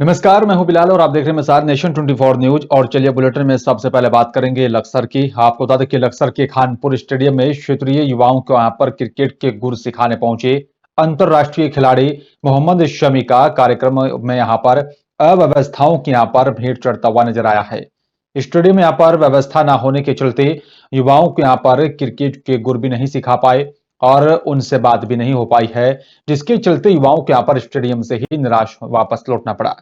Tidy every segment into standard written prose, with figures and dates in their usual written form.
नमस्कार, मैं हूं बिलाल और आप देख रहे हैं मिसाल नेशन 24 न्यूज। और चलिए बुलेटिन में सबसे पहले बात करेंगे लक्सर की। आपको बता दें कि लक्सर के खानपुर स्टेडियम में क्षेत्रीय युवाओं को यहां पर क्रिकेट के गुर सिखाने पहुंचे अंतर्राष्ट्रीय खिलाड़ी मोहम्मद शमी का कार्यक्रम में यहां पर अव्यवस्थाओं की यहां पर भीड़ चढ़ता हुआ नजर आया है। स्टेडियम में यहां पर व्यवस्था न होने के चलते युवाओं को यहां पर क्रिकेट के गुर भी नहीं सिखा पाए और उनसे बात भी नहीं हो पाई है, जिसके चलते युवाओं को यहां पर स्टेडियम से ही निराश वापस लौटना पड़ा।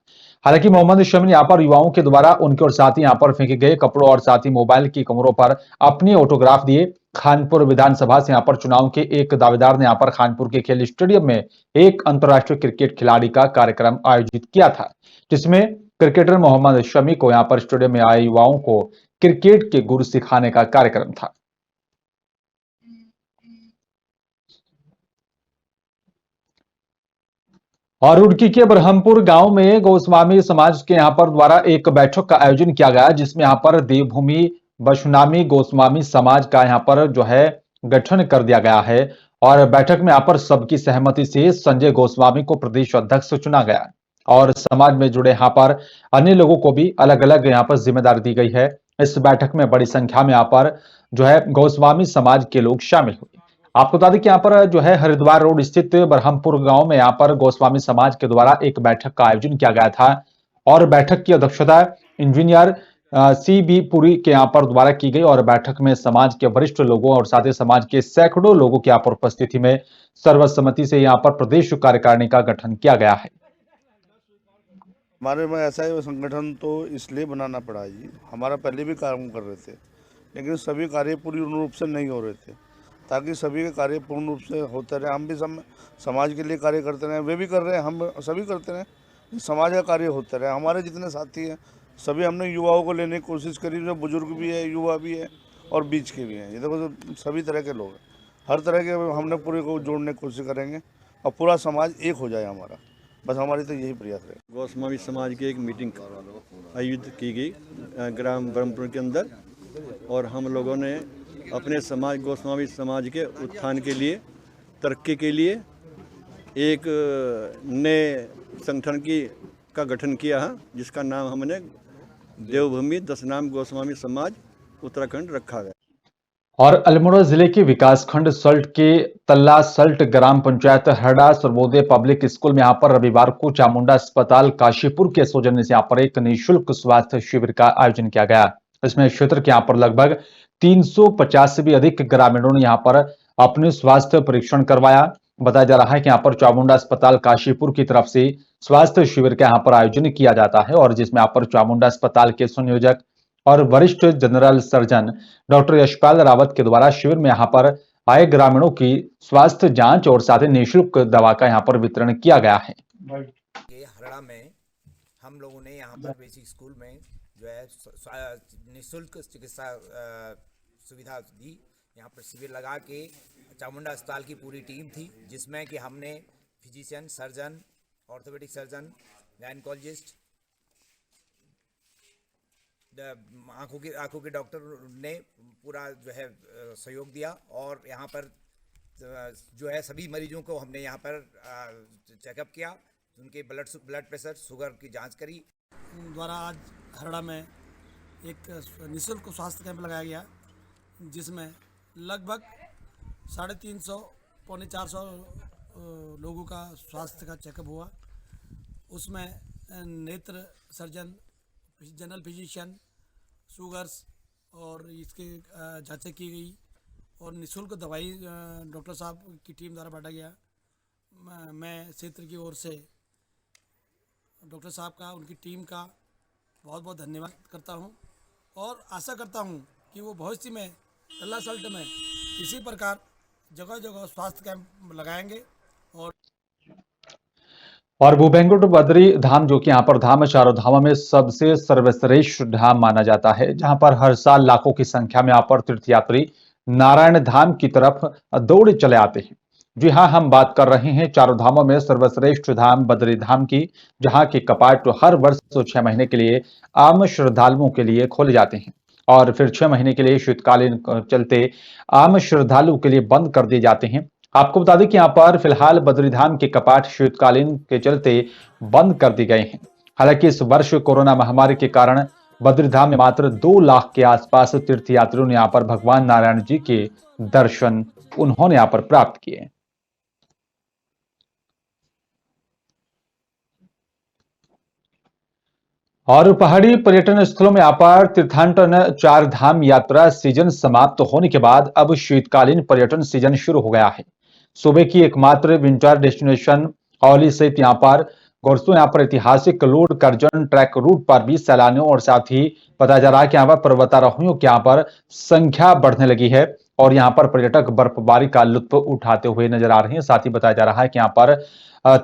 हालांकि मोहम्मद शमी ने यहाँ पर युवाओं के द्वारा उनके और साथ ही यहाँ पर फेंके गए कपड़ों और साथ ही मोबाइल की कमरों पर अपनी ऑटोग्राफ दिए। खानपुर विधानसभा से यहाँ पर चुनाव के एक दावेदार ने यहाँ पर खानपुर के खेल स्टेडियम में एक अंतर्राष्ट्रीय क्रिकेट खिलाड़ी का कार्यक्रम आयोजित किया था, जिसमें क्रिकेटर मोहम्मद शमी को यहाँ पर स्टेडियम में आए युवाओं को क्रिकेट के गुर सिखाने का कार्यक्रम था। और रुड़की के ब्रह्मपुर गांव में गोस्वामी समाज के यहां पर द्वारा एक बैठक का आयोजन किया गया, जिसमें यहां पर देवभूमि वैष्णवी गोस्वामी समाज का यहां पर जो है गठन कर दिया गया है। और बैठक में यहां पर सबकी सहमति से संजय गोस्वामी को प्रदेश अध्यक्ष चुना गया और समाज में जुड़े यहां पर अन्य लोगों को भी अलग अलग यहां पर जिम्मेदारी दी गई है। इस बैठक में बड़ी संख्या में यहां पर जो है गोस्वामी समाज के लोग शामिल हुए। आपको बता दें कि यहाँ पर जो है हरिद्वार रोड स्थित बरहमपुर गांव में यहाँ पर गोस्वामी समाज के द्वारा एक बैठक का आयोजन किया गया था और बैठक की अध्यक्षता इंजीनियर सी बी पुरी के यहाँ पर द्वारा की गई और बैठक में समाज के वरिष्ठ लोगों और साथ ही समाज के सैकड़ों लोगों की यहाँ पर उपस्थिति में सर्वसम्मति से यहाँ पर प्रदेश कार्यकारिणी का गठन किया गया है। हमारे में ऐसा ही संगठन तो इसलिए बनाना पड़ा जी, हमारा पहले भी काम कर रहे थे लेकिन सभी कार्य पूरी रूप से नहीं हो रहे थे, ताकि सभी के कार्य पूर्ण रूप से होते रहे। हम भी समाज के लिए कार्य करते रहे, वे भी कर रहे हैं, हम सभी करते रहे, समाज का कार्य होते रहे। हमारे जितने साथी हैं सभी हमने युवाओं को लेने की कोशिश करी, जो बुजुर्ग भी है, युवा भी है और बीच के भी हैं। ये देखो सभी तरह के लोग हैं, हर तरह के हमने पूरे को जोड़ने की कोशिश करेंगे और पूरा समाज एक हो जाए हमारा, बस हमारी तो यही प्रयास है। गोस्वामी समाज की एक मीटिंग आयोजित की गई ग्राम ब्रह्मपुर के अंदर और हम लोगों ने अपने समाज गोस्वामी समाज के उत्थान के लिए, तरक्की के लिए एक नए संगठन का गठन किया है, जिसका नाम हमने देवभूमि दशनाम गोस्वामी समाज उत्तराखंड रखा है। और अल्मोड़ा जिले के विकासखंड सल्ट के तल्ला सल्ट ग्राम पंचायत हरडा सर्वोदय पब्लिक स्कूल में यहाँ पर रविवार को चामुंडा अस्पताल काशीपुर के सौजन्य से यहाँ पर एक निःशुल्क स्वास्थ्य शिविर का आयोजन किया गया। इसमें क्षेत्र के यहाँ पर लगभग 350 से भी अधिक ग्रामीणों ने यहाँ पर अपने स्वास्थ्य परीक्षण करवाया। बताया जा रहा है कि यहाँ पर चामुंडा अस्पताल काशीपुर की तरफ से स्वास्थ्य शिविर का यहाँ पर आयोजन किया जाता है और जिसमें यहाँ पर चामुंडा अस्पताल के संयोजक और वरिष्ठ general surgeon doctor Yashpal Rawat के द्वारा शिविर में यहाँ पर आए ग्रामीणों की स्वास्थ्य जांच और साथ ही निःशुल्क दवा का यहाँ पर वितरण किया गया है। हरड़ा में हम लोगों ने यहाँ पर बेसिक स्कूल में जो है निःशुल्क चिकित्सा सुविधा दी। यहाँ पर शिविर लगा के चामुंडा अस्पताल की पूरी टीम थी, जिसमें कि हमने physician, surgeon, orthopaedic surgeon, gynaecologist, आंखों के डॉक्टर ने पूरा जो है सहयोग दिया और यहाँ पर जो है सभी मरीजों को हमने यहाँ पर चेकअप किया, उनके ब्लड प्रेशर, शुगर की जांच करी। द्वारा आज हरड़ा में एक निःशुल्क स्वास्थ्य कैंप लगाया गया, जिसमें लगभग 350 पौने 400 लोगों का स्वास्थ्य का चेकअप हुआ। उसमें नेत्र सर्जन, जनरल फिजिशियन, शुगर्स और इसके जांचें की गई और निःशुल्क दवाई डॉक्टर साहब की टीम द्वारा बांटा गया। मैं क्षेत्र की ओर से डॉक्टर साहब का, उनकी टीम का बहुत बहुत धन्यवाद करता हूं और आशा करता हूं कि वो भविष्य में तल्ला सल्ट में इसी प्रकार जगह जगह स्वास्थ्य कैंप लगाएंगे। और भूपेंगुट बद्री धाम, जो कि यहाँ पर धाम चारों धामों में सबसे सर्वश्रेष्ठ धाम माना जाता है, जहां पर हर साल लाखों की संख्या में यहाँ पर तीर्थयात्री नारायण धाम की तरफ दौड़ चले आते हैं। जी हाँ, हम बात कर रहे हैं चारों धामों में सर्वश्रेष्ठ धाम बद्री धाम की, जहां के कपाट हर वर्ष 6 महीने के लिए आम श्रद्धालुओं के लिए खोले जाते हैं और फिर 6 महीने के लिए शीतकालीन चलते आम श्रद्धालुओं के लिए बंद कर दिए जाते हैं। आपको बता दें कि यहाँ पर फिलहाल बद्रीधाम के कपाट शीतकालीन के चलते बंद कर दिए गए हैं। हालांकि इस वर्ष कोरोना महामारी के कारण बद्रीधाम में मात्र 2 लाख के आसपास तीर्थयात्रियों ने यहां पर भगवान नारायण जी के दर्शन उन्होंने यहां पर प्राप्त किए। और पहाड़ी पर्यटन स्थलों में यहां पर तीर्थाटन 4 धाम यात्रा सीजन समाप्त होने के बाद अब शीतकालीन पर्यटन सीजन शुरू हो गया है। सूबे की एकमात्र विंटर डेस्टिनेशन औली सहित यहां पर गोरसों यहां पर ऐतिहासिक लोड करजन ट्रैक रूट पर भी सैलानियों और साथ ही बताया जा रहा है कि यहां पर पर्वतारोहियों की यहां पर संख्या बढ़ने लगी है और यहां पर पर्यटक बर्फबारी का लुत्फ उठाते हुए नजर आ रहे हैं। साथ ही बताया जा रहा है कि यहां पर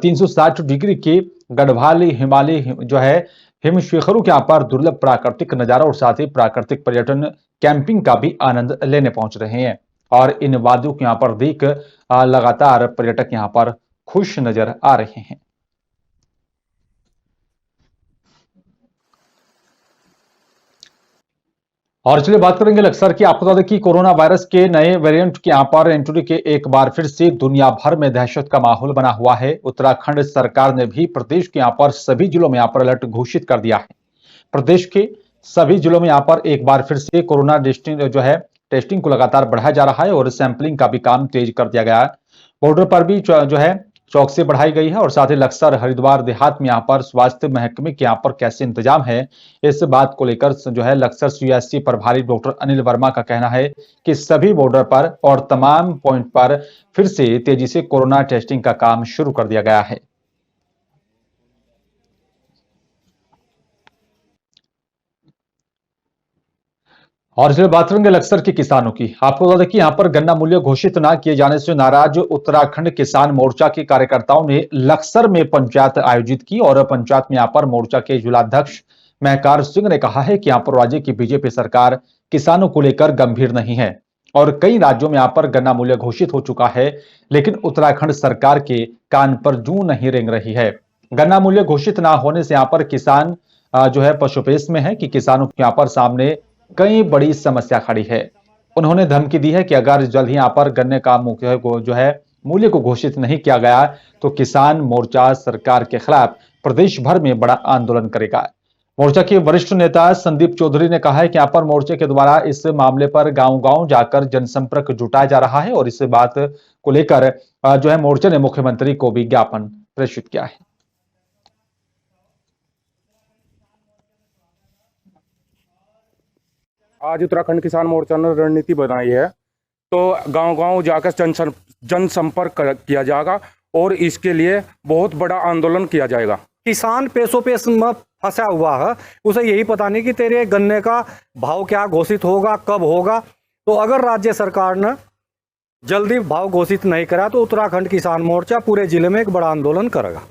360 डिग्री की गढ़वाली हिमालय जो है हिम शिखरों के यहां पर दुर्लभ प्राकृतिक नजारा और साथ ही प्राकृतिक पर्यटन कैंपिंग का भी आनंद लेने पहुंच रहे हैं और इन वादियों को यहां पर देख लगातार पर्यटक यहां पर खुश नजर आ रहे हैं। और चलिए बात करेंगे लक्सर की। आपको बता दें कि कोरोना वायरस के नए वेरिएंट के यहां पर एंट्री के एक बार फिर से दुनिया भर में दहशत का माहौल बना हुआ है। उत्तराखंड सरकार ने भी प्रदेश के यहां पर सभी जिलों में यहां पर अलर्ट घोषित कर दिया है। प्रदेश के सभी जिलों में यहां पर एक बार फिर से कोरोना टेस्टिंग को लगातार बढ़ाया जा रहा है और सैंपलिंग का भी काम तेज कर दिया गया है। बॉर्डर पर भी जो है चौकसी बढ़ाई गई है और साथ ही लक्सर हरिद्वार देहात में यहां पर स्वास्थ्य महकमे के यहां पर कैसे इंतजाम है, इस बात को लेकर जो है लक्सर सीएससी प्रभारी डॉक्टर अनिल वर्मा का कहना है कि सभी बॉर्डर पर और तमाम पॉइंट पर फिर से तेजी से कोरोना टेस्टिंग का काम शुरू कर दिया गया है। और इसलिए बात करेंगे लक्सर के किसानों की। आपको बता दें कि यहां पर गन्ना मूल्य घोषित न किए जाने से नाराज उत्तराखंड किसान मोर्चा के कार्यकर्ताओं ने लक्सर में पंचायत आयोजित की और पंचायत में यहां पर मोर्चा के जिलाध्यक्ष महकार सिंह ने कहा है कि यहां पर राज्य की बीजेपी सरकार किसानों को लेकर गंभीर नहीं है और कई राज्यों में यहां पर गन्ना मूल्य घोषित हो चुका है, लेकिन उत्तराखंड सरकार के कान पर जूं नहीं रेंग रही है। गन्ना मूल्य घोषित न होने से यहां पर किसान जो है पशुपेश में है कि किसानों के यहां पर सामने कई बड़ी समस्या खड़ी है। उन्होंने धमकी दी है कि अगर जल्द ही यहां पर गन्ने का मूल्य को घोषित नहीं किया गया तो किसान मोर्चा सरकार के खिलाफ प्रदेश भर में बड़ा आंदोलन करेगा। मोर्चा के वरिष्ठ नेता संदीप चौधरी ने कहा है कि यहां पर मोर्चे के द्वारा इस मामले पर गांव-गांव जाकर जनसंपर्क जुटाया जा रहा है और इस बात को लेकर जो है मोर्चे ने मुख्यमंत्री को भी ज्ञापन प्रेषित किया है। आज उत्तराखंड किसान मोर्चा ने रणनीति बनाई है तो गांव-गांव जाकर जनसंपर्क किया जाएगा और इसके लिए बहुत बड़ा आंदोलन किया जाएगा। किसान पेशो पेश में फंसा हुआ है, उसे यही पता नहीं कि तेरे गन्ने का भाव क्या घोषित होगा, कब होगा। तो अगर राज्य सरकार ने जल्दी भाव घोषित नहीं करा तो उत्तराखंड किसान मोर्चा पूरे जिले में एक बड़ा आंदोलन करेगा।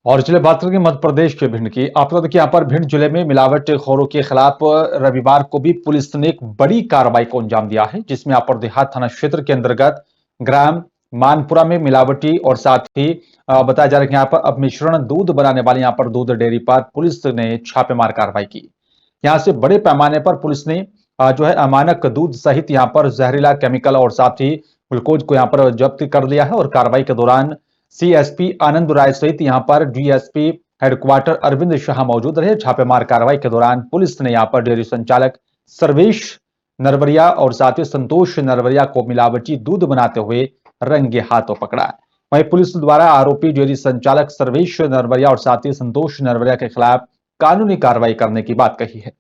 और चलिए बात करेंगे मध्य प्रदेश के भिंड की। आपको देखिए यहाँ पर भिंड जिले में मिलावटखोरों के खिलाफ रविवार को भी पुलिस ने एक बड़ी कार्रवाई को अंजाम दिया है, जिसमें यहाँ पर देहात थाना क्षेत्र के अंतर्गत ग्राम मानपुरा में मिलावटी और साथ ही बताया जा रहा है कि यहाँ पर अब मिश्रण दूध बनाने वाले यहाँ पर दूध डेयरी पर पुलिस ने छापेमार कार्रवाई की। यहाँ से बड़े पैमाने पर पुलिस ने जो है अमानक दूध सहित यहाँ पर जहरीला केमिकल और साथ ही ग्लूकोज को यहाँ पर जब्त कर लिया है और कार्रवाई के दौरान सीएसपी आनंद राय सहित यहां पर डीएसपी हेडक्वार्टर अरविंद शाह मौजूद रहे। छापेमार कार्रवाई के दौरान पुलिस ने यहां पर डेयरी संचालक सर्वेश नरवरिया और साथ ही संतोष नरवरिया को मिलावटी दूध बनाते हुए रंगे हाथों पकड़ा। वहीं पुलिस द्वारा आरोपी डेयरी संचालक सर्वेश नरवरिया और साथ ही संतोष नरवरिया के खिलाफ कानूनी कार्रवाई करने की बात कही है।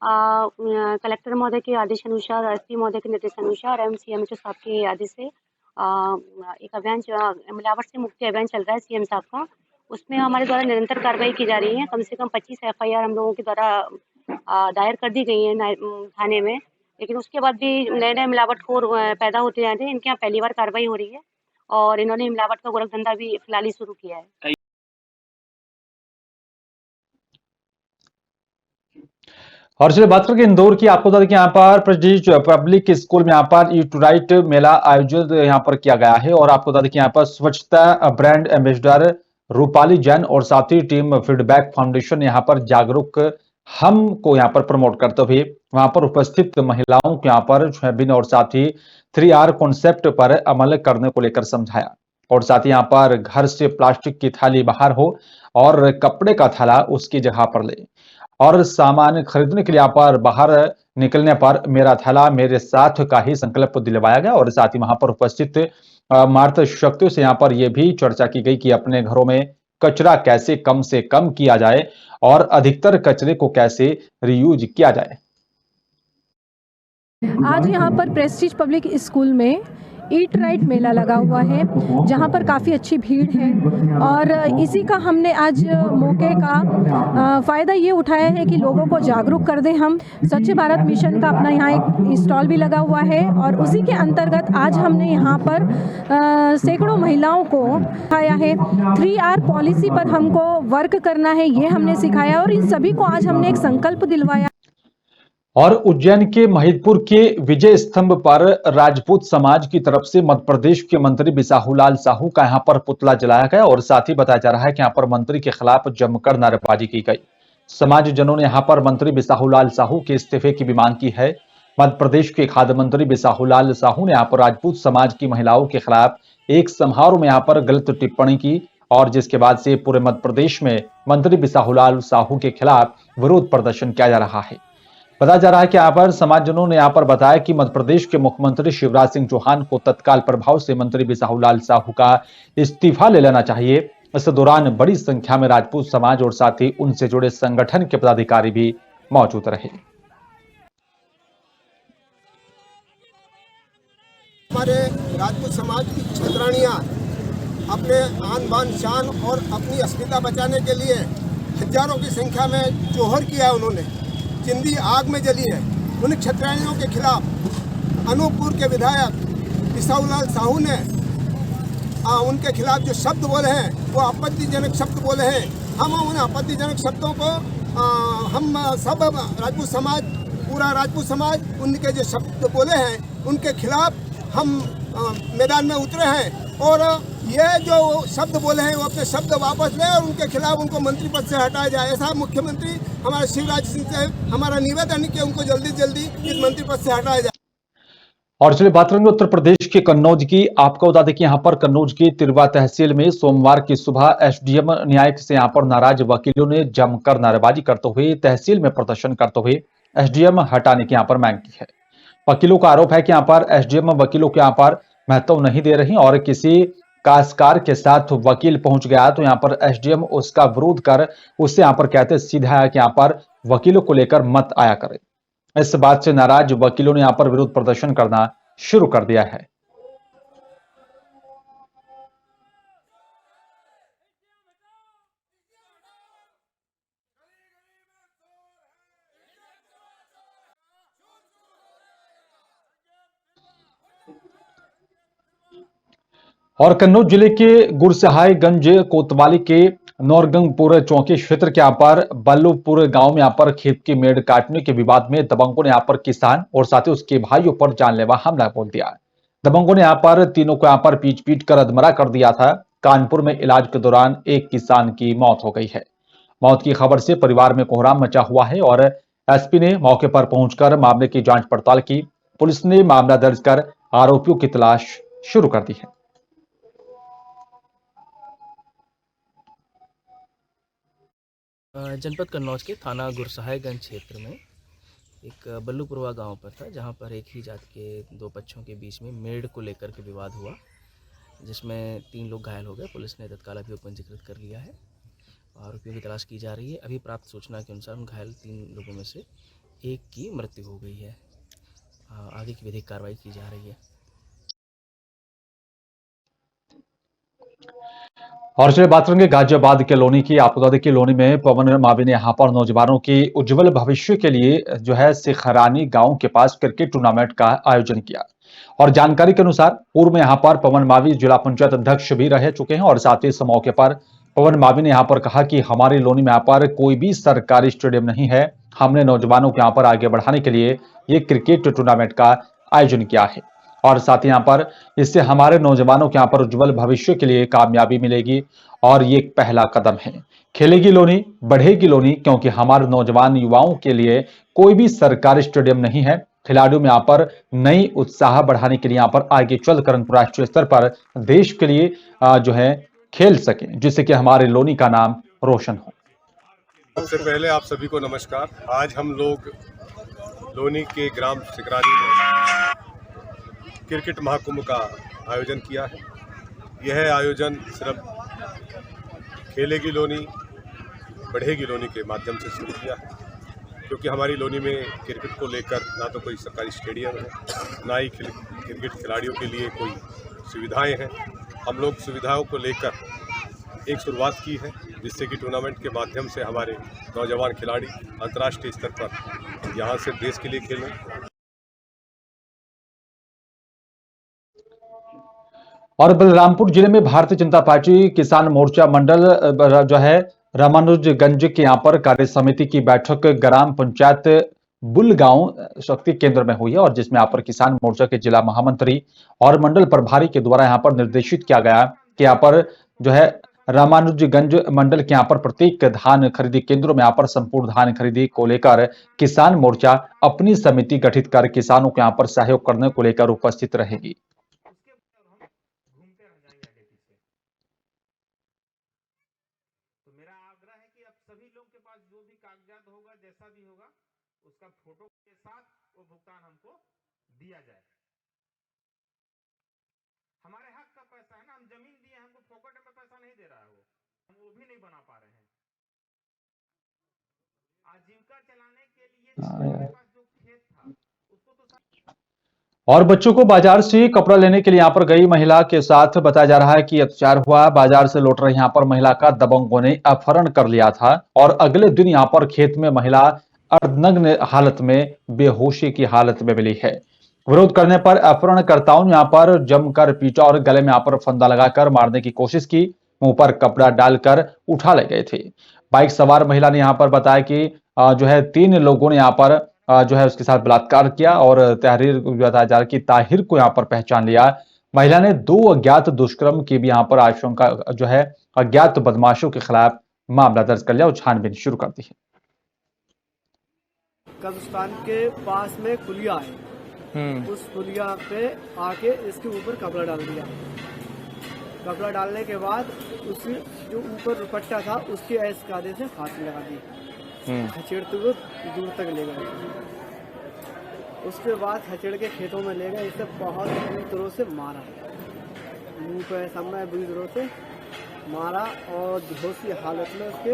कलेक्टर महोदय के आदेश अनुसार, एसपी महोदय के निर्देशानुसार एवं सीएमएचओ साहब के आदेश से एक अभियान मिलावट से मुक्ति अभियान चल रहा है सीएम साहब का। उसमें हमारे द्वारा निरंतर कार्रवाई की जा रही है। कम से कम 25 एफआईआर हम लोगों के द्वारा दायर कर दी गई है थाने में, लेकिन उसके बाद भी नए नए मिलावटखोर पैदा होते जाते हैं। इनके यहाँ पहली बार कार्रवाई हो रही है और इन्होंने मिलावट का गोरखधंधा भी फिलहाल ही शुरू किया है। और चलिए बात करेंगे इंदौर की। आपको बता दें कि यहाँ पर प्रेस्टीज पब्लिक स्कूल में यहाँ पर ईट राइट मेला आयोजित यहाँ पर किया गया है और आपको बता दें कि यहाँ पर स्वच्छता ब्रांड एम्बेसडर रूपाली जैन और साथ ही टीम फीडबैक फाउंडेशन ने यहाँ पर जागरूक हम को यहाँ पर प्रमोट करते हुए वहां पर उपस्थित महिलाओं को यहाँ पर विन और साथ ही 3R कॉन्सेप्ट पर अमल करने को लेकर समझाया और साथ ही यहाँ पर घर से प्लास्टिक की थैली बाहर हो और कपड़े का थैला उसकी जगह पर ले। और सामान खरीदने के लिए यहाँ पर बाहर निकलने पर मेरा थैला मेरे साथ का ही संकल्प दिलवाया गया। और साथ ही वहां पर उपस्थित मातृ शक्तियों से यहाँ पर यह भी चर्चा की गई कि अपने घरों में कचरा कैसे कम से कम किया जाए और अधिकतर कचरे को कैसे रीयूज किया जाए। आज यहाँ पर प्रेस्टीज पब्लिक स्कूल में ईट राइट मेला लगा हुआ है, जहाँ पर काफ़ी अच्छी भीड़ है और इसी का हमने आज मौके का फ़ायदा ये उठाया है कि लोगों को जागरूक कर दें। हम स्वच्छ भारत मिशन का अपना यहाँ एक स्टॉल भी लगा हुआ है और उसी के अंतर्गत आज हमने यहाँ पर सैकड़ों महिलाओं को सिखाया है। 3R पॉलिसी पर हमको वर्क करना है, ये हमने सिखाया और इन सभी को आज हमने एक संकल्प दिलवाया। और उज्जैन के महिदपुर के विजय स्तंभ पर राजपूत समाज की तरफ से मध्य प्रदेश के मंत्री बिसाहूलाल साहू का यहां पर पुतला जलाया गया और साथ ही बताया जा रहा है कि यहां पर मंत्री के खिलाफ जमकर नारेबाजी की गई। समाजजनों ने यहां पर मंत्री बिसाहूलाल साहू के इस्तीफे की भी मांग की है। मध्य प्रदेश के खाद्य मंत्री बिसाहूलाल साहू ने यहां पर राजपूत समाज की महिलाओं के खिलाफ एक समारोह में यहां पर गलत टिप्पणी की और जिसके बाद से पूरे मध्य प्रदेश में मंत्री बिसाहूलाल साहू के खिलाफ विरोध प्रदर्शन किया जा रहा है। बताया जा रहा है कि यहाँ पर समाजजनों ने यहाँ पर बताया कि मध्य प्रदेश के मुख्यमंत्री शिवराज सिंह चौहान को तत्काल प्रभाव से मंत्री बिसाहूलाल साहू का इस्तीफा ले लेना चाहिए। इस दौरान बड़ी संख्या में राजपूत समाज और साथ ही उनसे जुड़े संगठन के पदाधिकारी भी मौजूद रहे। हमारे राजपूत समाज की छतरानियां अपने आन बान शान और अपनी अस्मिता बचाने के लिए हजारों की संख्या में जोहर किया है। उन्होंने जिंदी आग में जली है। उन छतरानियों के खिलाफ अनूपपुर के विधायक बिसाहूलाल साहू ने उनके खिलाफ जो शब्द बोले हैं वो आपत्तिजनक शब्द बोले हैं। हम उन आपत्तिजनक शब्दों को हम सब राजपूत समाज, पूरा राजपूत समाज उनके जो शब्द बोले हैं उनके खिलाफ हम मैदान में उतरे हैं और ये जो शब्द बोले हैं वो अपने शब्द वापस लें और उनके खिलाफ उनको मंत्री पद से हटाया जाए। ऐसा मुख्यमंत्री हमारे शिवराज सिंह से हमारा निवेदन है कि उनको जल्दी जल्दी इस मंत्री पद से हटाया जाए। और चलिए बात करेंगे उत्तर प्रदेश के कन्नौज की। आपको बता दें कि यहाँ पर कन्नौज की तिरवा तहसील में सोमवार की सुबह एसडीएम न्यायिक से यहाँ पर नाराज वकीलों ने जमकर नारेबाजी करते हुए तहसील में प्रदर्शन करते हुए एसडीएम हटाने की यहाँ पर मांग की है। वकीलों का आरोप है कि यहाँ पर एसडीएम वकीलों के यहाँ पर महत्व नहीं दे रही और किसी कास्कार के साथ वकील पहुंच गया तो यहाँ पर एसडीएम उसका विरोध कर उससे यहाँ पर कहते सीधा है कि यहाँ पर वकीलों को लेकर मत आया करे। इस बात से नाराज वकीलों ने यहाँ पर विरोध प्रदर्शन करना शुरू कर दिया है। और कन्नौज जिले के गुरसहायगंज कोतवाली के नौरगंगपुर चौकी क्षेत्र के यहाँ पर बल्लूपुर गांव में यहाँ पर खेत की मेड़ काटने के विवाद में दबंगों ने यहाँ पर किसान और साथ ही उसके भाइयों पर जानलेवा हमला बोल दिया। दबंगों ने यहाँ पर तीनों को यहाँ पर पीट कर अधमरा कर दिया था। कानपुर में इलाज के दौरान एक किसान की मौत हो गई है। मौत की खबर से परिवार में कोहराम मचा हुआ है और एसपी ने मौके पर पहुंचकर मामले की जांच पड़ताल की। पुलिस ने मामला दर्ज कर आरोपियों की तलाश शुरू कर दी है। जनपद कन्नौज के थाना गुरसहायगंज क्षेत्र में एक बल्लूपुरवा गांव पर था, जहां पर एक ही जात के दो पक्षों के बीच में मेड़ को लेकर के विवाद हुआ, जिसमें 3 लोग घायल हो गए। पुलिस ने तत्काल अभियोग पंजीकृत कर लिया है। आरोपियों की तलाश की जा रही है। अभी प्राप्त सूचना के अनुसार उन घायल 3 लोगों में से एक की मृत्यु हो गई है। आगे की विधिक कार्रवाई की जा रही है। और चलिए बात करेंगे गाजियाबाद के लोनी की। आपको बता दें कि लोनी में पवन मावी ने यहाँ पर नौजवानों के उज्जवल भविष्य के लिए जो है सिखरानी गांव के पास क्रिकेट टूर्नामेंट का आयोजन किया। और जानकारी के अनुसार पूर्व में यहाँ पर पवन मावी जिला पंचायत अध्यक्ष भी रह चुके हैं और साथ ही इस मौके पर पवन मावी ने यहाँ पर कहा कि हमारे लोनी में यहाँ पर कोई भी सरकारी स्टेडियम नहीं है। हमने नौजवानों को यहाँ पर आगे बढ़ाने के लिए ये क्रिकेट टूर्नामेंट का आयोजन किया है और साथ ही यहाँ पर इससे हमारे नौजवानों के यहाँ पर उज्जवल भविष्य के लिए कामयाबी मिलेगी और ये एक पहला कदम है। खेलेगी लोनी, बढ़ेगी लोनी, क्योंकि हमारे नौजवान युवाओं के लिए कोई भी सरकारी स्टेडियम नहीं है। खिलाड़ियों में यहाँ पर नई उत्साह बढ़ाने के लिए यहाँ पर आगे चलकर अंतर्राष्ट्रीय स्तर पर देश के लिए जो है खेल सके, जिससे कि हमारे लोनी का नाम रोशन हो। सबसे पहले आप सभी को नमस्कार। आज हम लोग लोनी के ग्राम सिकरारी में क्रिकेट महाकुंभ का आयोजन किया है। यह आयोजन सिर्फ खेलेगी लोनी बढ़ेगी लोनी के माध्यम से शुरू किया है, क्योंकि हमारी लोनी में क्रिकेट को लेकर ना तो कोई सरकारी स्टेडियम है, ना ही क्रिकेट खिलाड़ियों के लिए कोई सुविधाएं हैं। हम लोग सुविधाओं को लेकर एक शुरुआत की है, जिससे कि टूर्नामेंट के माध्यम से हमारे नौजवान खिलाड़ी अंतर्राष्ट्रीय स्तर पर यहाँ से देश के लिए खेलें। और बलरामपुर जिले में भारतीय जनता पार्टी किसान मोर्चा मंडल जो है रामानुजगंज के यहाँ पर कार्य समिति की बैठक ग्राम पंचायत बुलगांव शक्ति केंद्र में हुई है, और जिसमें यहाँ पर किसान मोर्चा के जिला महामंत्री और मंडल प्रभारी के द्वारा यहाँ पर निर्देशित किया गया कि यहाँ पर जो है रामानुजगंज मंडल के यहाँ पर प्रत्येक धान खरीदी केंद्रों में यहाँ पर संपूर्ण धान खरीदी को लेकर किसान मोर्चा अपनी समिति गठित कर किसानों को यहाँ पर सहयोग करने को लेकर उपस्थित रहेगी। मेरा आग्रह है कि अब सभी लोग के पास जो भी कागजात होगा, जैसा भी होगा, उसका फोटो के साथ वो भुगतान हमको दिया जाए। हमारे हक का पैसा है ना, हम जमीन दिए, हमको फोकट में पैसा नहीं दे रहा है, हम वो भी नहीं बना पा रहे हैं। आजीविका चलाने के लिए हमारे पास जो खेत था उसको तो। और बच्चों को बाजार से कपड़ा लेने के लिए यहाँ पर गई महिला के साथ बताया जा रहा है कि अत्याचार हुआ। बाजार से लौट रही यहाँ पर महिला का दबंगों ने अपहरण कर लिया था, और अगले दिन यहाँ पर खेत में महिला अर्धनग्न हालत में बेहोशी की हालत में मिली है। विरोध करने पर अपहरणकर्ताओं ने यहाँ पर जमकर पीटा और गले में यहाँ पर फंदा लगाकर मारने की कोशिश की। मुंह पर कपड़ा डालकर उठा ले गए थे। बाइक सवार महिला ने यहाँ पर बताया कि जो है 3 लोगों ने यहाँ पर जो है उसके साथ बलात्कार किया, और तहरीर बताया जा रहा है कि ताहिर को यहाँ पर पहचान लिया। महिला ने 2 अज्ञात दुष्कर्म की भी यहाँ पर आशंका जो है अज्ञात बदमाशों के खिलाफ मामला दर्ज कर लिया और छानबीन शुरू कर दी है। कब्रिस्तान के पास में पुलिया है, उस पुलिया पे आके इसके ऊपर कपड़ा डाल दिया। कपड़ा डालने के बाद उसके जो ऊपर दुपट्टा था उसके ऐस कायदे से फांसी लगा दी, खचेड़ते हुए दूर तक ले गए। उसके बाद खचेड़ के खेतों में ले गए। इसे बहुत बुरी तरह से मारा, मुंह पे सामने बुरी तरह से मारा, और बेहोशी हालत में उसके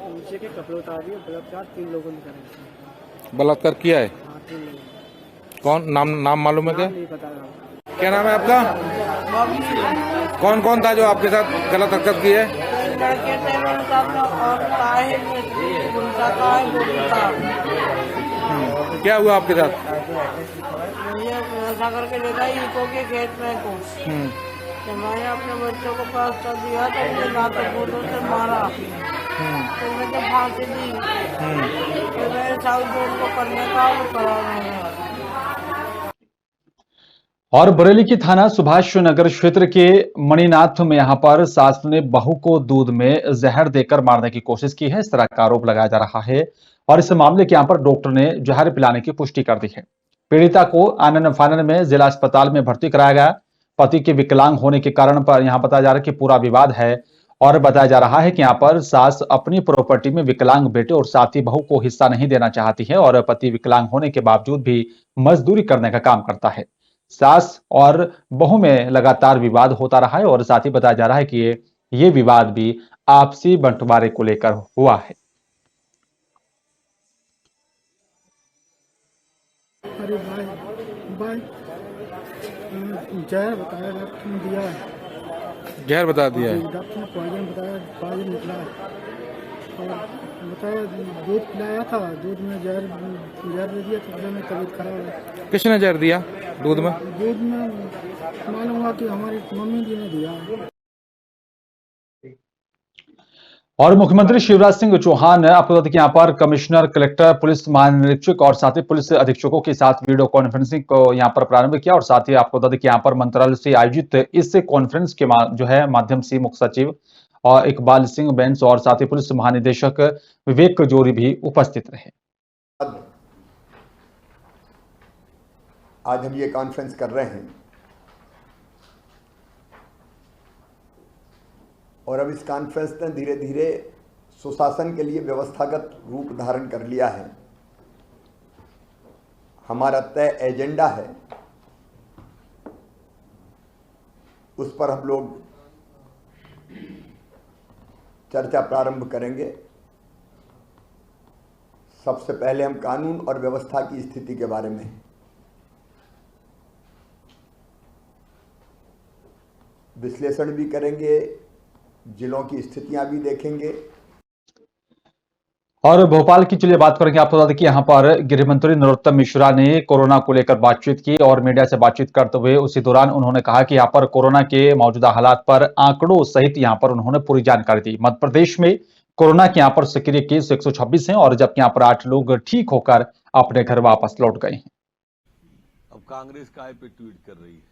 नीचे के कपड़े उतार दिए। बलात्कार 3 लोगों ने करा। बलात्कार किया है? हाँ, 3 लोग। कौन? नाम मालूम है क्या? नहीं पता। क्या नाम है आपका? कौन कौन था जो आपके साथ गलत हरकत की है? क्या हुआ आपके साथ? नशा करके ले गई ईंटों के खेत में को। तो मैंने अपने बच्चों को पास कर दिया तो मुझे लाते बूटों से मारा, तो मुझे फांसी दी। तो मेरे साउथ बोर्ड को करने का वो करा मैंने। और बरेली की थाना सुभाष नगर क्षेत्र के मणिनाथ में यहां पर सास ने बहू को दूध में जहर देकर मारने की कोशिश की है, इस तरह का आरोप लगाया जा रहा है। और इस मामले के यहां पर डॉक्टर ने जहर पिलाने की पुष्टि कर दी है। पीड़िता को आनन फानन में जिला अस्पताल में भर्ती कराया गया। पति के विकलांग होने के कारण पर यहां बताया जा रहा है कि पूरा विवाद है, और बताया जा रहा है कि यहाँ पर सास अपनी प्रॉपर्टी में विकलांग बेटे और साथी बहू को हिस्सा नहीं देना चाहती है, और पति विकलांग होने के बावजूद भी मजदूरी करने का काम करता है। सास और बहू में लगातार विवाद होता रहा है, और साथ ही बताया जा रहा है कि ये विवाद भी आपसी बंटवारे को लेकर हुआ है। अरे भाई जहर बताया डॉक्टर ने दिया है। जहर बता दिया है? डॉक्टर ने पॉइजन बताया, पॉइजन निकला है। और बताया दूध पिलाया था, दूध में जहर दे दिया, तो में तबीयत खराब है। किसने जहर दिया दूध में? दूध में मालूम हुआ कि हमारी मम्मी जी ने दिया। और मुख्यमंत्री शिवराज सिंह चौहान ने आपको बता दें कि यहाँ पर कमिश्नर, कलेक्टर, पुलिस महानिरीक्षक और साथ ही पुलिस अधीक्षकों के साथ वीडियो कॉन्फ्रेंसिंग को यहाँ पर प्रारंभ किया। और साथ ही आपको बता दें कि यहाँ पर मंत्रालय से आयोजित इस कॉन्फ्रेंस के जो है माध्यम से मुख्य सचिव और इकबाल सिंह बेंस और साथ ही पुलिस महानिदेशक विवेक जोरी भी उपस्थित रहे। आज हम ये कॉन्फ्रेंस कर रहे हैं और अब इस कॉन्फ्रेंस ने धीरे धीरे सुशासन के लिए व्यवस्थागत रूप धारण कर लिया है। हमारा तय एजेंडा है, उस पर हम लोग चर्चा प्रारंभ करेंगे। सबसे पहले हम कानून और व्यवस्था की स्थिति के बारे में विश्लेषण भी करेंगे, जिलों की स्थितियां भी देखेंगे। और भोपाल की चलिए बात करेंगे। आपको बता दें कि यहाँ पर गृह मंत्री नरोत्तम मिश्रा ने कोरोना को लेकर बातचीत की और मीडिया से बातचीत करते हुए उसी दौरान उन्होंने कहा कि यहाँ पर कोरोना के मौजूदा हालात पर आंकड़ों सहित यहाँ पर उन्होंने पूरी जानकारी दी। मध्य प्रदेश में कोरोना के यहाँ पर सक्रिय केस 126 हैं और जबकि यहाँ पर 8 लोग ठीक होकर अपने घर वापस लौट गए हैं। अब कांग्रेस काय पे ट्वीट कर रही है?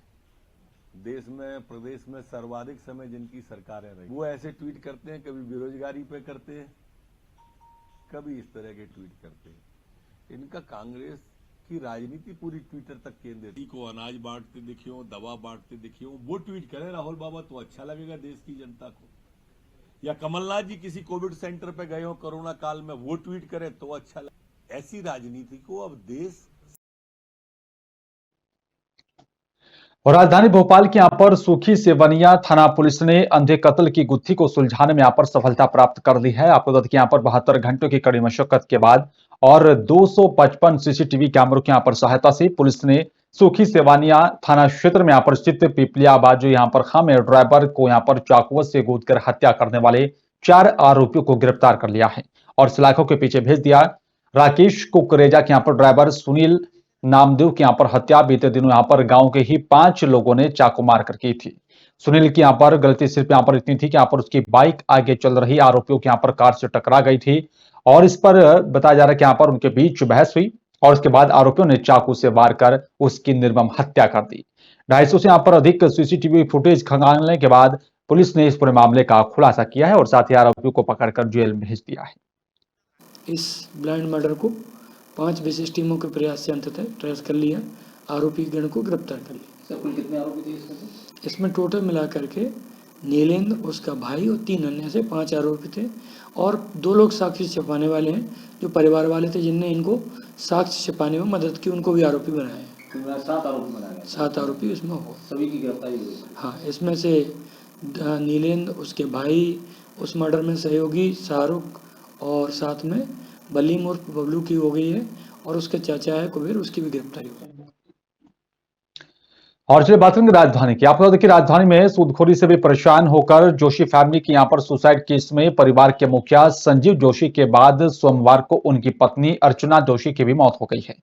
देश में, प्रदेश में सर्वाधिक समय जिनकी सरकारें रही, वो ऐसे ट्वीट करते हैं, कभी बेरोजगारी पे करते हैं, कभी इस तरह के ट्वीट करते हैं। इनका कांग्रेस की राजनीति पूरी ट्विटर तक केंद्रित। को अनाज बांटते दिखे हो, दवा बांटते दिखे हो, वो ट्वीट करें राहुल बाबा तो अच्छा लगेगा देश की जनता को। या कमलनाथ जी किसी कोविड सेंटर पे गए हो कोरोना काल में, वो ट्वीट करें तो अच्छा लगेगा। ऐसी राजनीति को अब देश। और राजधानी भोपाल के यहाँ पर सुखी सेवनिया थाना पुलिस ने अंधे कत्ल की गुत्थी को सुलझाने में यहाँ पर सफलता प्राप्त कर ली है। आपको बता दें कि यहाँ पर 72 घंटों की कड़ी मशक्कत के बाद और 255 सीसीटीवी कैमरों की यहाँ पर सहायता से पुलिस ने सुखी सेवानिया थाना क्षेत्र में यहाँ पर स्थित पिपलियाबाद जो यहाँ पर खामे ड्राइवर को यहाँ पर चाकुओं से गोदकर हत्या करने वाले 4 आरोपियों को गिरफ्तार कर लिया है और सलाखों के पीछे भेज दिया। राकेश कुकरेजा के यहाँ पर ड्राइवर सुनील नामदेव की यहाँ पर हत्या बीते दिनों यहाँ पर गांव के ही 5 लोगों ने चाकू मारकर की थी। सुनील की यहाँ पर गलती सिर्फ यहाँ पर इतनी थी कि यहाँ पर उसकी बाइक आगे चल रही आरोपियों की यहाँ पर कार से टकरा गई थी और इस पर बताया जा रहा है कि यहाँ पर उनके बीच बहस हुई और उसके बाद आरोपियों ने चाकू से वार कर उसकी निर्मम हत्या कर दी। 250 से यहाँ पर अधिक सीसीटीवी फुटेज खंगालने के बाद पुलिस ने इस पूरे मामले का खुलासा किया है और साथ ही आरोपियों को पकड़कर जेल में भेज दिया है। इस ब्लाइंड मर्डर को 5 विशेष टीमों के प्रयास से अंततः ट्रेस कर लिया, आरोपी गण को गिरफ्तार कर लिया। कुल कितने आरोपी थे इसमें? टोटल मिलाकर के नीलेंद्र, उसका भाई और 3 अन्य से 5 आरोपी थे और 2 लोग साक्ष्य छिपाने वाले हैं जो परिवार वाले थे जिनने इनको साक्ष्य छिपाने में मदद की, उनको भी आरोपी बनाया है। 7 आरोपी बनाए गए। 7 आरोपी इसमें हो, सभी की गिरफ्तारी हुई। हाँ, इसमें से नीलेंद्र, उसके भाई, उस मर्डर में सहयोगी शाहरुख और साथ में बलीम उर्फ बबलू की हो गई है और उसके चाचा है कुबेर, उसकी भी गिरफ्तारी हुई। और चलिए बात करेंगे राजधानी की। आपको देखिए राजधानी में सूदखोरी से भी परेशान होकर जोशी फैमिली की यहां पर सुसाइड केस में परिवार के मुखिया संजीव जोशी के बाद सोमवार को उनकी पत्नी अर्चना जोशी की भी मौत हो गई है।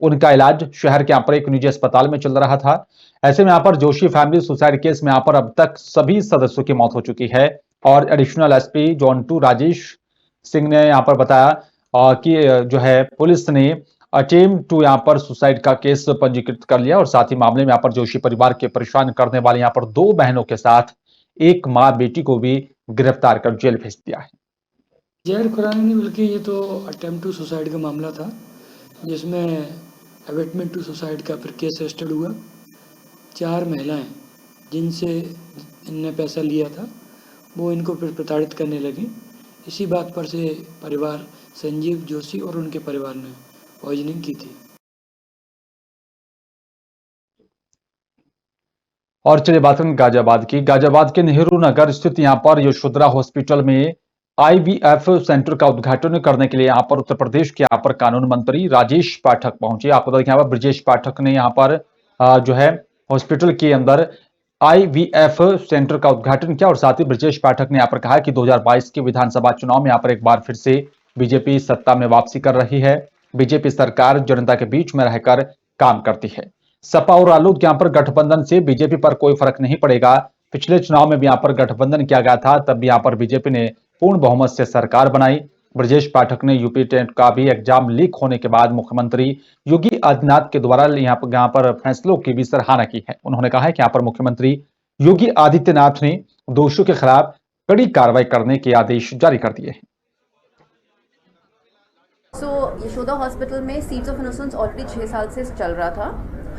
उनका इलाज शहर के यहाँ पर एक निजी अस्पताल में चल रहा था। ऐसे में यहाँ पर जोशी फैमिली सुसाइड केस में यहाँ पर अब तक सभी सदस्यों की मौत हो चुकी है और additional SP zone 2 Rajesh Singh ने यहाँ पर बताया कि जो है पुलिस ने अटेम्प्ट टू यहाँ पर सुसाइड का केस पंजीकृत कर लिया और साथ ही मामले में यहाँ पर जोशी परिवार के परेशान करने वाले यहाँ पर 2 बहनों के साथ एक मां बेटी को भी गिरफ्तार कर जेल भेज दिया है। जहर खुरानी नहीं बल्कि ये तो अटेम्प्ट टू सुसाइड का मामला था जिसमें अवेटमेंट टू सुसाइड का फिर केस रजिस्टर्ड हुआ। 4 महिलाएं जिनसे इनने पैसा लिया था वो इनको फिर प्रताड़ित करने लगी। इसी बात पर से परिवार संजीव जोशी और उनके परिवार ने पॉइजनिंग की थी। और चलिए बात करें गाजियाबाद की। गाजियाबाद के नेहरू नगर स्थित यहाँ पर यशोधरा हॉस्पिटल में IVF सेंटर का उद्घाटन करने के लिए यहाँ पर उत्तर प्रदेश के यहाँ पर कानून मंत्री राजेश पाठक पहुंचे। आपको बता दें यहाँ पर ब्रजेश पाठक ने यहाँ पर जो है हॉस्पिटल के अंदर IVF सेंटर का उद्घाटन किया और साथ ही ब्रजेश पाठक ने यहाँ पर कहा कि 2022 के विधानसभा चुनाव में यहाँ पर एक बार फिर से बीजेपी सत्ता में वापसी कर रही है। बीजेपी सरकार जनता के बीच में रहकर काम करती है। सपा और रालोद के यहाँ पर गठबंधन से बीजेपी पर कोई फर्क नहीं पड़ेगा। पिछले चुनाव में भी यहाँ पर गठबंधन किया गया था, तब भी यहाँ पर बीजेपी ने पूर्ण बहुमत से सरकार बनाई। ब्रजेश पाठक ने यूपी टेट का भी एग्जाम लीक होने के बाद मुख्यमंत्री योगी आदित्यनाथ के द्वारा यहाँ पर फैसलों की भी सराहना की है। उन्होंने कहा है कि यहाँ पर मुख्यमंत्री योगी आदित्यनाथ ने दोषियों के खिलाफ कड़ी कार्रवाई करने के आदेश जारी कर दिए हैं। यशोदा हॉस्पिटल में सीड्स ऑफ इनोसेंस ऑलरेडी 6 साल से चल रहा था।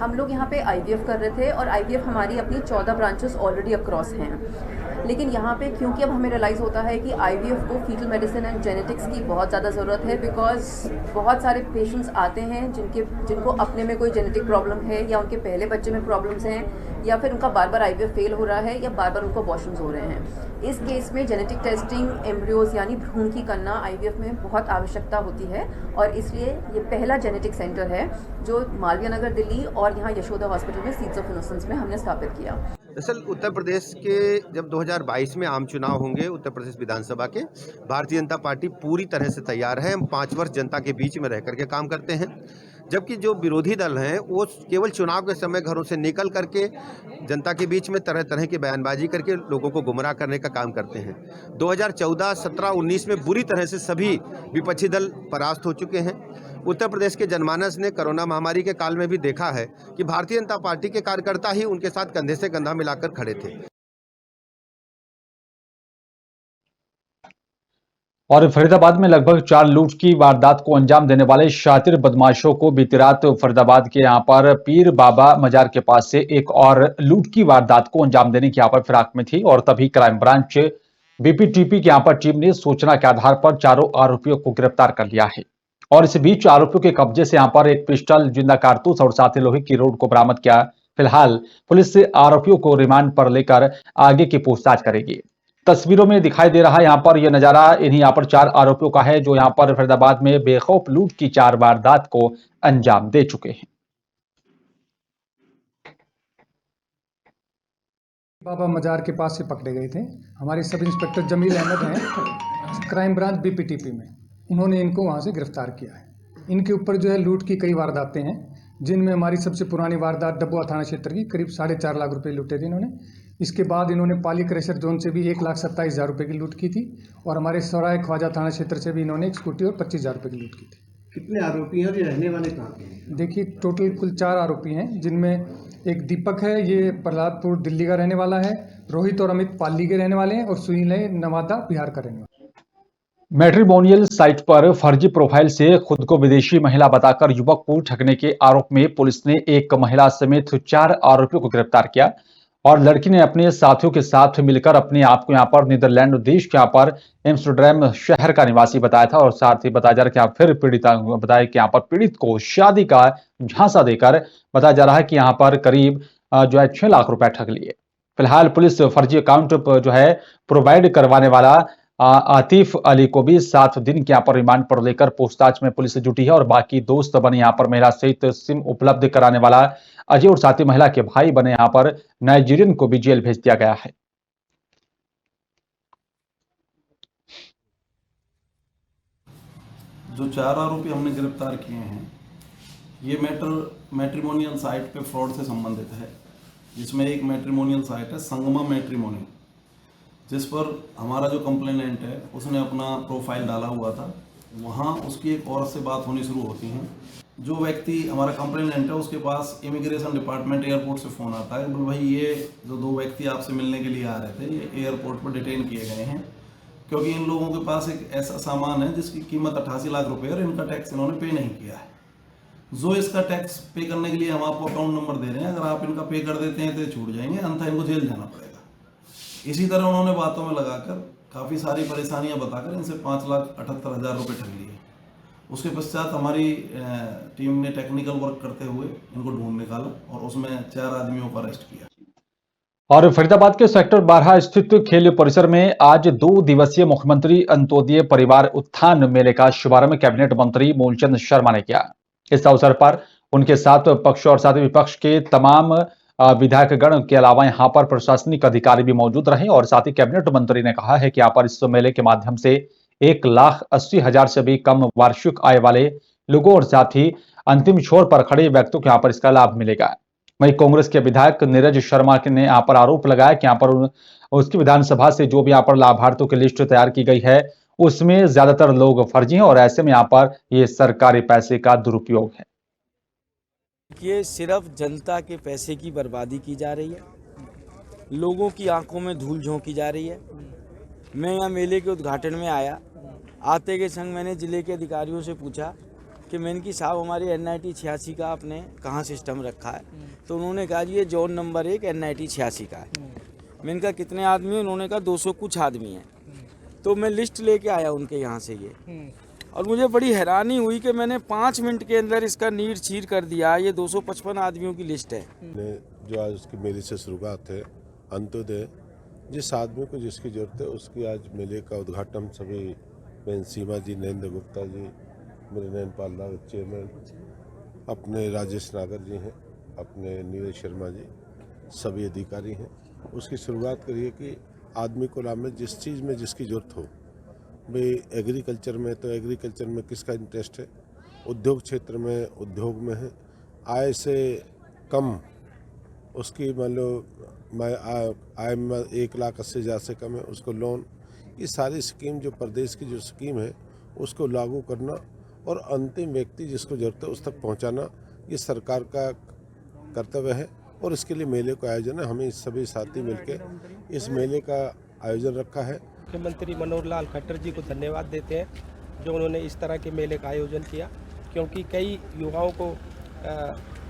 हम लोग यहाँ पे IVF कर रहे थे और IVF हमारी अपनी 14 ब्रांचेस ऑलरेडी अक्रॉस हैं। लेकिन यहाँ पे क्योंकि अब हमें रियलाइज़ होता है कि IVF को फीटल मेडिसिन एंड जेनेटिक्स की बहुत ज़्यादा ज़रूरत है, बिकॉज बहुत सारे पेशेंट्स आते हैं जिनको अपने में कोई जेनेटिक प्रॉब्लम है या उनके पहले बच्चे में प्रॉब्लम्स हैं या फिर उनका बार बार IVF फेल हो रहा है या बार बार उनको अबॉर्शंस हो रहे हैं। इस केस में जेनेटिक टेस्टिंग एम्ब्रियोज यानी भ्रूण की करना IVF में बहुत आवश्यकता होती है और इसलिए ये पहला जेनेटिक सेंटर है जो मालवीय नगर दिल्ली और यहाँ यशोदा हॉस्पिटल में सीड्स ऑफ इनोसेंस में हमने स्थापित किया। दरअसल उत्तर प्रदेश के जब 2022 में आम चुनाव होंगे उत्तर प्रदेश विधानसभा के, भारतीय जनता पार्टी पूरी तरह से तैयार है। हम 5 वर्ष जनता के बीच में रह करके काम करते हैं, जबकि जो विरोधी दल हैं वो केवल चुनाव के समय घरों से निकल करके जनता के बीच में तरह तरह की बयानबाजी करके लोगों को गुमराह करने का काम करते हैं। 2014, 17, 19 में बुरी तरह से सभी विपक्षी दल परास्त हो चुके हैं। उत्तर प्रदेश के जनमानस ने कोरोना महामारी के काल में भी देखा है कि भारतीय जनता पार्टी के कार्यकर्ता ही उनके साथ कंधे से कंधा मिलाकर खड़े थे। और फरीदाबाद में लगभग 4 लूट की वारदात को अंजाम देने वाले शातिर बदमाशों को बीती रात फरीदाबाद के यहां पर पीर बाबा मजार के पास से एक और लूट की वारदात को अंजाम देने की यहां पर फिराक में थी और तभी क्राइम ब्रांच BPTP की यहां पर टीम ने सूचना के आधार पर चारों आरोपियों को गिरफ्तार कर लिया है। और इस बीच आरोपियों के कब्जे से यहां पर एक पिस्टल, जिंदा कारतूस और साथ ही लोहे की रॉड को बरामद किया। फिलहाल पुलिस से आरोपियों को रिमांड पर लेकर आगे की पूछताछ करेगी। तस्वीरों में दिखाई दे रहा है यहां पर यह नजारा इन्हीं यहां पर 4 आरोपियों का है जो यहां पर फरीदाबाद में बेखौफ लूट की 4 वारदात को अंजाम दे चुके हैं। बाबा मजार के पास से पकड़े गए थे। हमारे सब इंस्पेक्टर जमील अहमद हैं क्राइम ब्रांच BPTP में, उन्होंने इनको वहाँ से गिरफ्तार किया है। इनके ऊपर जो है लूट की कई वारदातें हैं, जिनमें हमारी सबसे पुरानी वारदात डब्बुआ थाना क्षेत्र की करीब 4.5 लाख रुपए लूटे थे इन्होंने। इसके बाद इन्होंने पाली क्रशर जोन से भी 1,27,000 रुपये की लूट की थी और हमारे सराय ख्वाजा थाना क्षेत्र से भी इन्होंने एक स्कूटी और 25,000 रुपये की लूट की थी। कितने आरोपी हैं और ये रहने वाले कहाँ के हैं? देखिए टोटल कुल 4 आरोपी हैं, जिनमें एक दीपक है, ये प्रहलादपुर दिल्ली का रहने वाला है, रोहित और अमित पाली के रहने वाले हैं और सुनील है नवादा बिहार का रहने वाला है। मैट्रिमोनियल साइट पर फर्जी प्रोफाइल से खुद को विदेशी महिला बताकर युवक को ठगने के आरोप में पुलिस ने एक महिला समेत 4 आरोपियों को गिरफ्तार किया और लड़की ने अपने साथियों के साथ मिलकर अपने आप को यहां पर नीदरलैंड देश के यहां पर एम्स्टरडैम शहर का निवासी बताया था और साथ ही बताया जा रहा है कि फिर पीड़िता बताया कि यहां पर पीड़ित को शादी का झांसा देकर बताया जा रहा है कि यहां पर करीब जो है 6 लाख रुपए ठग लिए। फिलहाल पुलिस फर्जी अकाउंट जो है प्रोवाइड करवाने वाला आतिफ अली को भी 7 दिन के यहाँ पर रिमांड पर लेकर पूछताछ में पुलिस जुटी है और बाकी दोस्त बने यहाँ पर महिला सहित सिम उपलब्ध कराने वाला अजय और साथी महिला के भाई बने यहाँ पर नाइजीरियन को भी जेल भेज दिया गया है। जो 4 आरोपी हमने गिरफ्तार किए हैं, ये मैट्रिमोनियल साइट पे फ्रॉड से संबंधित है, जिसमें एक मैट्रिमोनियल साइट है संगमा मैट्रिमोनी, जिस पर हमारा जो कंप्लेनेंट है उसने अपना प्रोफाइल डाला हुआ था। वहाँ उसकी एक औरत से बात होनी शुरू होती है। जो व्यक्ति हमारा कंप्लेनेंट है उसके पास इमिग्रेशन डिपार्टमेंट एयरपोर्ट से फ़ोन आता है, बोल भाई ये जो 2 व्यक्ति आपसे मिलने के लिए आ रहे थे ये एयरपोर्ट पर डिटेन किए गए हैं, क्योंकि इन लोगों के पास एक ऐसा सामान है जिसकी कीमत 88 लाख रुपये और इनका टैक्स इन्होंने पे नहीं किया है। जो इसका टैक्स पे करने के लिए हम आपको अकाउंट नंबर दे रहे हैं, अगर आप इनका पे कर देते हैं तो छूट जाएंगे, अन्यथा इनको जेल जाना पड़ेगा। इसी तरह उन्होंने बातों में लगाकर काफ़ी सारी परेशानियां बताकर इनसे 5,78,000 रुपये ठग लिए। उसके पश्चात हमारी टीम ने टेक्निकल वर्क करते हुए इनको ढूंढ निकाला और उसमें 4 आदमियों को अरेस्ट किया। और फरीदाबाद के सेक्टर 12 स्थित खेल परिसर में आज 2 दिवसीय मुख्यमंत्री अंत्योदय परिवार उत्थान मेले का शुभारंभ कैबिनेट मंत्री मूलचंद शर्मा ने किया। इस अवसर पर उनके साथ पक्ष और साथ विपक्ष के तमाम विधायकगण के अलावा यहां पर प्रशासनिक अधिकारी भी मौजूद रहे और साथ ही कैबिनेट मंत्री ने कहा है कि यहां पर इस मेले के माध्यम से 1,80,000 से भी कम वार्षिक आय वाले लोगों और साथ ही अंतिम छोर पर खड़े व्यक्तियों को यहां पर इसका लाभ मिलेगा। वहीं कांग्रेस के विधायक नीरज शर्मा ने यहां पर आरोप लगाया कि यहां पर उसकी विधानसभा से जो भी यहां पर लाभार्थियों की लिस्ट तैयार की गई है उसमें ज्यादातर लोग फर्जी हैं और ऐसे में यहां पर ये सरकारी पैसे का दुरुपयोग है। ये सिर्फ जनता के पैसे की बर्बादी की जा रही है, लोगों की आंखों में धूल झोंकी जा रही है। मैं यहाँ मेले के उद्घाटन में आया, आते के संग मैंने जिले के अधिकारियों से पूछा कि मैंने कि साहब हमारे NIT 86 का आपने कहाँ सिस्टम रखा है, तो उन्होंने कहा जी ये जोन नंबर 1 NIT 86 का है। मैंने कहा कितने आदमी हैं, उन्होंने कहा 200 कुछ आदमी हैं। तो मैं लिस्ट लेके आया उनके यहाँ से ये, और मुझे बड़ी हैरानी हुई कि मैंने 5 मिनट के अंदर इसका नीड चीर कर दिया। ये 255 आदमियों की लिस्ट है। जो आज उसके मेले से शुरुआत है, अंत्योदय, जिस आदमी को जिसकी जरूरत है उसकी आज मेले का उद्घाटन सभी बहन सीमा जी, नरेंद्र गुप्ता जी, मेरे नयनपाल रावत चेयरमैन, अपने राजेश नागर जी हैं, अपने नीरज शर्मा जी, सभी अधिकारी हैं, उसकी शुरुआत करिए कि आदमी को लाभ में जिस चीज़ में जिसकी ज़रूरत हो। भाई एग्रीकल्चर में तो एग्रीकल्चर में किसका इंटरेस्ट है, उद्योग क्षेत्र में उद्योग में है, आय से कम उसकी मान लो आय में 1,80,000 से कम है उसको लोन। ये सारी स्कीम जो प्रदेश की जो स्कीम है उसको लागू करना और अंतिम व्यक्ति जिसको ज़रूरत है उस तक पहुंचाना, ये सरकार का कर्तव्य है। और इसके लिए मेले का आयोजन है। हमें सभी साथी मिलकर इस मेले का आयोजन रखा है। मुख्यमंत्री मनोहर लाल खट्टर जी को धन्यवाद देते हैं जो उन्होंने इस तरह के मेले का आयोजन किया, क्योंकि कई युवाओं को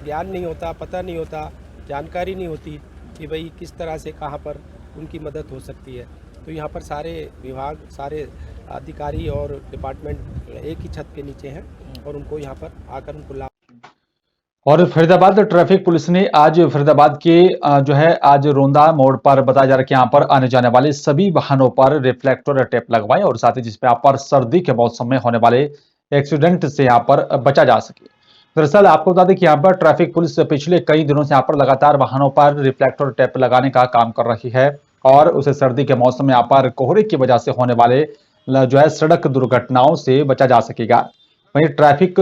ज्ञान नहीं होता, पता नहीं होता, जानकारी नहीं होती कि भाई किस तरह से कहाँ पर उनकी मदद हो सकती है। तो यहाँ पर सारे विभाग, सारे अधिकारी और डिपार्टमेंट एक ही छत के नीचे हैं और उनको यहाँ पर आकर उनको लाभ। और फरीदाबाद ट्रैफिक पुलिस ने आज फरीदाबाद के आज रोंदा मोड़ पर बताया जा रहा है कि यहाँ पर आने जाने वाले सभी वाहनों पर रिफ्लेक्टर टेप लगवाएं और साथ ही जिसपे यहाँ पर सर्दी के मौसम में होने वाले एक्सीडेंट से यहाँ पर बचा जा सके। दरअसल आपको बता दें कि यहाँ पर ट्रैफिक पुलिस पिछले कई दिनों से यहाँ पर लगातार वाहनों पर रिफ्लेक्टर टेप लगाने का काम कर रही है और उसे सर्दी के मौसम में यहाँ पर कोहरे की वजह से होने वाले सड़क दुर्घटनाओं से बचा जा सकेगा। वहीं ट्रैफिक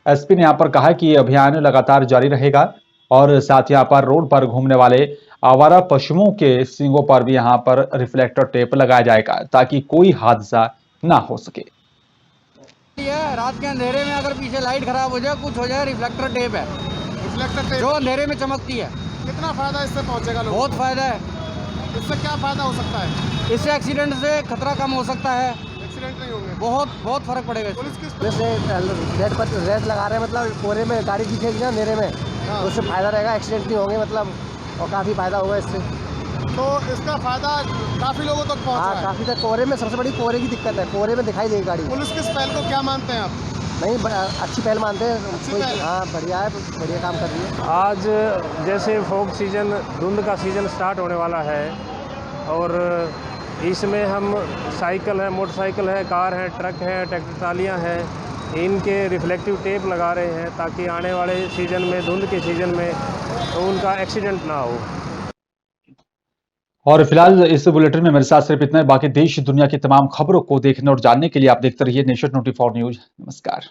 SP ने यहाँ पर कहा कि ये अभियान लगातार जारी रहेगा और साथ ही यहाँ पर रोड पर घूमने वाले आवारा पशुओं के सींगों पर भी यहाँ पर रिफ्लेक्टर टेप लगाया जाएगा ताकि कोई हादसा ना हो सके। रात के अंधेरे में अगर पीछे लाइट खराब हो जाए, कुछ हो जाए, रिफ्लेक्टर टेप है। रिफ्लेक्टर टेप जो अंधेरे में चमकती है। कितना फायदा इससे पहुंचेगा लोगों को? बहुत फायदा है। इससे क्या फायदा हो सकता है? इससे एक्सीडेंट से खतरा कम हो सकता है। एक्सीडेंट नहीं होंगे। बहुत फर्क पड़ेगा। पुलिस किस जैसे रेड लगा रहे हैं, मतलब कोहरे में गाड़ी दिखेगी ना अंधेरे में, तो उससे फायदा रहेगा, एक्सीडेंट नहीं होंगे मतलब, और काफ़ी फायदा होगा इससे। तो इसका फायदा काफ़ी लोगों तक पहुंच रहा है। काफ़ी तक। कोहरे में सबसे बड़ी कोहरे की दिक्कत है, कोहरे में दिखाई देगी गाड़ी। पुलिस किस पहल को क्या मानते हैं आप? नहीं, अच्छी पहल मानते हैं। हाँ, बढ़िया है, बढ़िया काम कर रही है। आज जैसे फॉग सीजन, धुंध का सीजन स्टार्ट होने वाला है और इसमें हम साइकिल है, मोटरसाइकिल है, कार है, ट्रक है, ट्रैक्टर ट्रालियाँ हैं, इनके रिफ्लेक्टिव टेप लगा रहे हैं ताकि आने वाले सीजन में, धुंध के सीजन में उनका एक्सीडेंट ना हो। और फिलहाल इस बुलेटिन में मेरे साथ सिर्फ इतना है। बाकी देश दुनिया की तमाम खबरों को देखने और जानने के लिए आप देखते रहिए नेशन 24 न्यूज। नमस्कार।